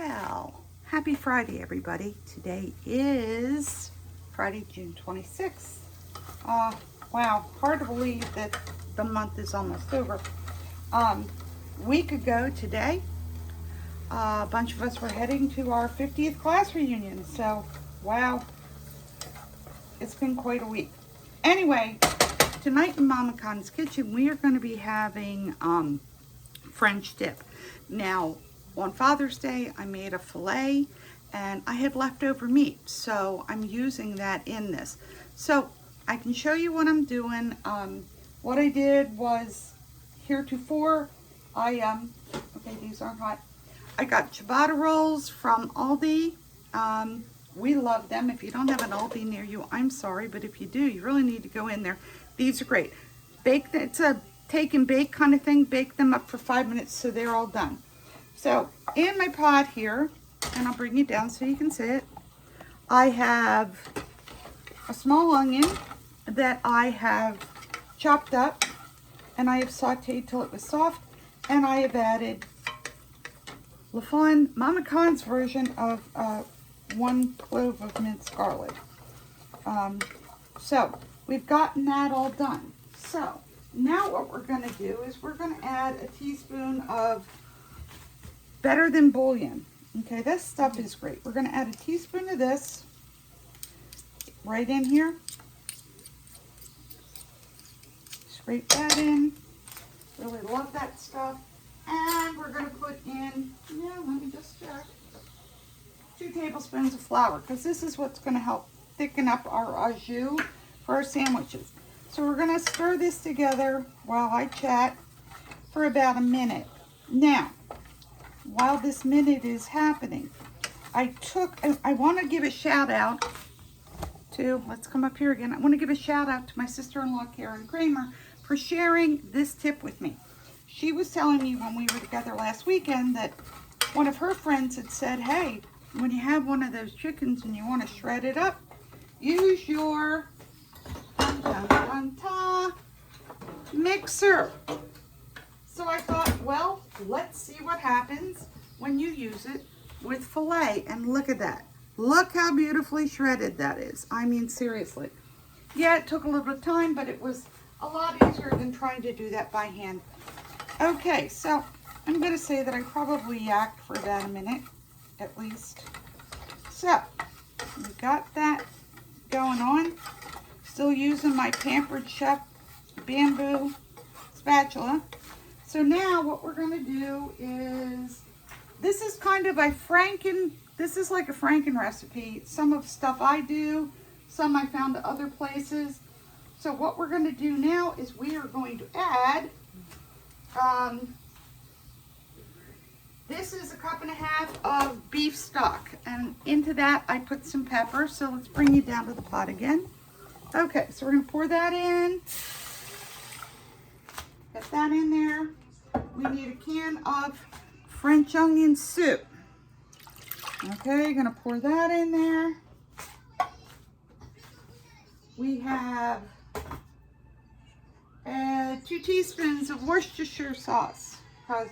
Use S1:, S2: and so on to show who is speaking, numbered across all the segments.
S1: Well, happy Friday, everybody. Today is Friday, June 26th. Wow, hard to believe that the month is almost over. Week ago today, a bunch of us were heading to our 50th class reunion. So, wow, it's been quite a week. Anyway, tonight in Mama Khan's kitchen, we are going to be having French dip. Now, on Father's Day, I made a filet and I had leftover meat, so I'm using that in this. So I can show you what I'm doing. What I did was, heretofore, okay, these aren't hot. I got ciabatta rolls from Aldi. We love them. If you don't have an Aldi near you, I'm sorry, but if you do, you really need to go in there. These are great. It's a take and bake kind of thing. Bake them up for 5 minutes so they're all done. So in my pot here, and I'll bring you down so you can see it, I have a small onion that I have chopped up and I have sauteed till it was soft, and I have added Mama Khan's version of 1 clove of minced garlic. So we've gotten that all done. So now what we're going to do is we're going to add a teaspoon of Better Than Bouillon. Okay, this stuff is great. We're going to add a teaspoon of this right in here. Scrape that in. Really love that stuff. And we're going to put in, let me just check, 2 tablespoons of flour, because this is what's going to help thicken up our au jus for our sandwiches. So we're going to stir this together while I chat for about a minute. Now, while this minute is happening, I want to give a shout out to, let's come up here again. I want to give a shout out to my sister-in-law, Karen Kramer, for sharing this tip with me. She was telling me when we were together last weekend that one of her friends had said, hey, when you have one of those chickens and you want to shred it up, use your mixer. So I thought, well, let's see what happens when you use it with filet. And look at that. Look how beautifully shredded that is. I mean, seriously. Yeah, it took a little bit of time, but it was a lot easier than trying to do that by hand. Okay, so I'm going to say that I probably yacked for about a minute, at least. So, we got that going on. Still using my Pampered Chef bamboo spatula. So now what we're going to do is, this is kind of this is like a Franken recipe. Some of the stuff I do, some I found at other places. So what we're going to do now is we are going to add, this is 1.5 cups of beef stock. And into that I put some pepper. So let's bring you down to the pot again. Okay, so we're going to pour that in. Get that in there. We need a can of French onion soup. Okay, gonna pour that in there. We have 2 teaspoons of Worcestershire sauce. Because,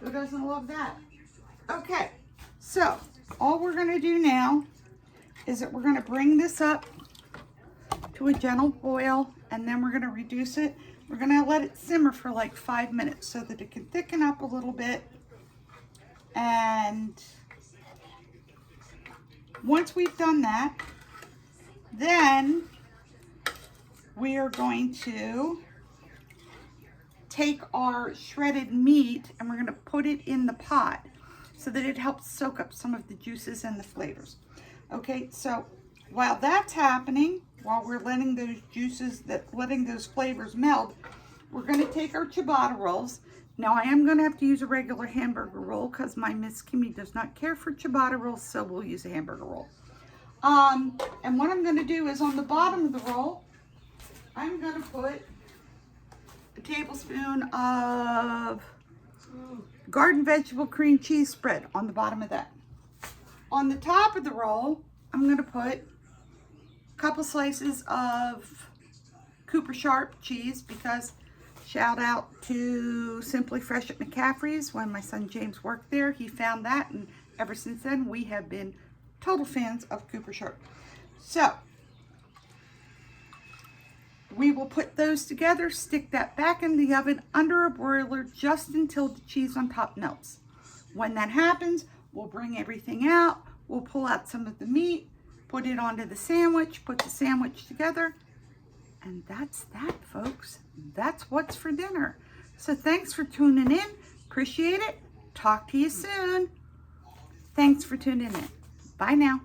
S1: who doesn't love that? Okay, so all we're gonna do now is that we're gonna bring this up to a gentle boil, and then we're gonna reduce it. We're gonna let it simmer for like 5 minutes so that it can thicken up a little bit. And once we've done that, then we are going to take our shredded meat and we're gonna put it in the pot so that it helps soak up some of the juices and the flavors. Okay, so while that's happening, while we're letting those letting those flavors meld, we're going to take our ciabatta rolls. Now I am going to have to use a regular hamburger roll because my Miss Kimmy does not care for ciabatta rolls, so we'll use a hamburger roll. And what I'm going to do is on the bottom of the roll, I'm going to put a tablespoon of garden vegetable cream cheese spread on the bottom of that. On the top of the roll, I'm going to put couple slices of Cooper Sharp cheese because Shout out to Simply Fresh at McCaffrey's. When my son James worked there, he found that, and ever since then we have been total fans of Cooper Sharp. So we will put those together, stick that back in the oven under a broiler just until the cheese on top melts. When that happens, we'll bring everything out, we'll pull out some of the meat, put it onto the sandwich, put the sandwich together, and that's that, folks. That's what's for dinner. So thanks for tuning in. Appreciate it. Talk to you soon. Thanks for tuning in. Bye now.